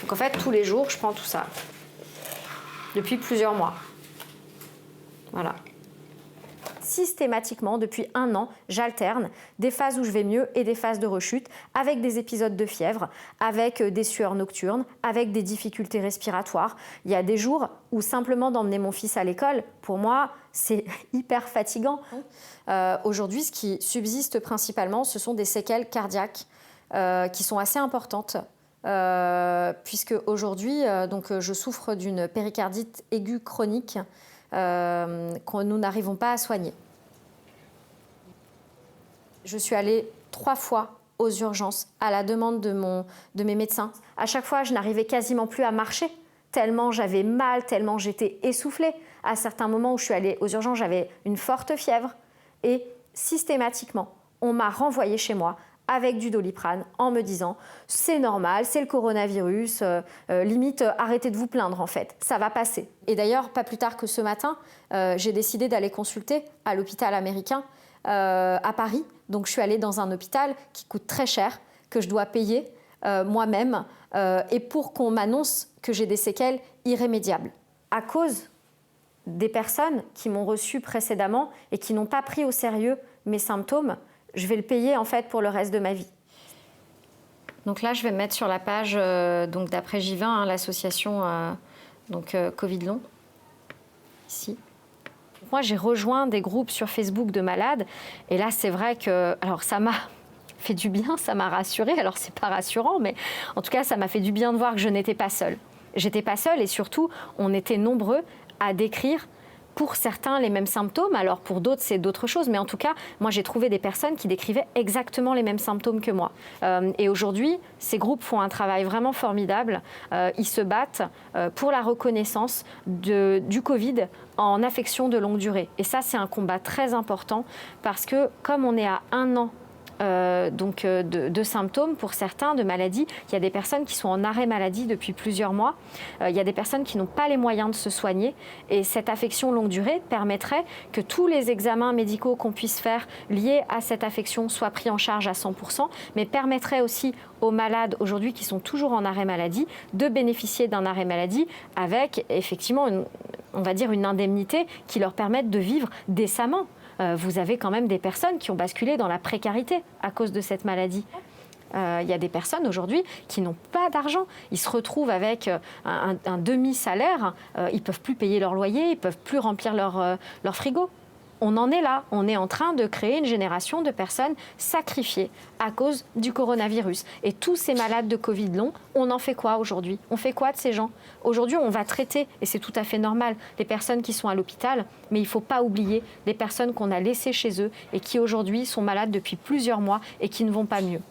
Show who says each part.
Speaker 1: Donc en fait, tous les jours, je prends tout ça. Depuis plusieurs mois. Voilà. Systématiquement, depuis 1 an, j'alterne des phases où je vais mieux et des phases de rechute, avec des épisodes de fièvre, avec des sueurs nocturnes, avec des difficultés respiratoires. Il y a des jours où simplement d'emmener mon fils à l'école, pour moi, c'est hyper fatigant. Aujourd'hui, ce qui subsiste principalement, ce sont des séquelles cardiaques qui sont assez importantes. Puisque aujourd'hui, je souffre d'une péricardite aiguë chronique que nous n'arrivons pas à soigner. Je suis allée 3 fois aux urgences à la demande de mes médecins. À chaque fois, je n'arrivais quasiment plus à marcher, tellement j'avais mal, tellement j'étais essoufflée. À certains moments où je suis allée aux urgences, j'avais une forte fièvre et systématiquement, on m'a renvoyée chez moi avec du Doliprane en me disant « c'est normal, c'est le coronavirus, limite arrêtez de vous plaindre en fait, ça va passer ». Et d'ailleurs, pas plus tard que ce matin, j'ai décidé d'aller consulter à l'hôpital américain à Paris. Donc je suis allée dans un hôpital qui coûte très cher, que je dois payer moi-même, et pour qu'on m'annonce que j'ai des séquelles irrémédiables. À cause des personnes qui m'ont reçue précédemment et qui n'ont pas pris au sérieux mes symptômes, je vais le payer en fait pour le reste de ma vie. Donc là, je vais me mettre sur la page d'Après J20, l'association Covid long, ici. Moi, j'ai rejoint des groupes sur Facebook de malades et là, c'est vrai que alors ça m'a fait du bien, ça m'a rassurée. Alors, c'est pas rassurant, mais en tout cas, ça m'a fait du bien de voir que je n'étais pas seule. J'étais pas seule et surtout, on était nombreux à décrire pour certains les mêmes symptômes, alors pour d'autres c'est d'autres choses, mais en tout cas, moi j'ai trouvé des personnes qui décrivaient exactement les mêmes symptômes que moi. Et aujourd'hui, ces groupes font un travail vraiment formidable. Ils se battent pour la reconnaissance du Covid en affection de longue durée. Et ça, c'est un combat très important parce que comme on est à 1 an de symptômes pour certains, de maladies. Il y a des personnes qui sont en arrêt maladie depuis plusieurs mois. Il y a des personnes qui n'ont pas les moyens de se soigner. Et cette affection longue durée permettrait que tous les examens médicaux qu'on puisse faire liés à cette affection soient pris en charge à 100%, mais permettrait aussi aux malades aujourd'hui qui sont toujours en arrêt maladie de bénéficier d'un arrêt maladie avec effectivement on va dire une indemnité qui leur permette de vivre décemment. Vous avez quand même des personnes qui ont basculé dans la précarité à cause de cette maladie. Il y a des personnes aujourd'hui qui n'ont pas d'argent. Ils se retrouvent avec un demi-salaire. Ils ne peuvent plus payer leur loyer, ils ne peuvent plus remplir leur frigo. On en est là. On est en train de créer une génération de personnes sacrifiées à cause du coronavirus. Et tous ces malades de Covid long, on en fait quoi aujourd'hui? On fait quoi de ces gens? Aujourd'hui, on va traiter, et c'est tout à fait normal, les personnes qui sont à l'hôpital, mais il ne faut pas oublier les personnes qu'on a laissées chez eux et qui aujourd'hui sont malades depuis plusieurs mois et qui ne vont pas mieux.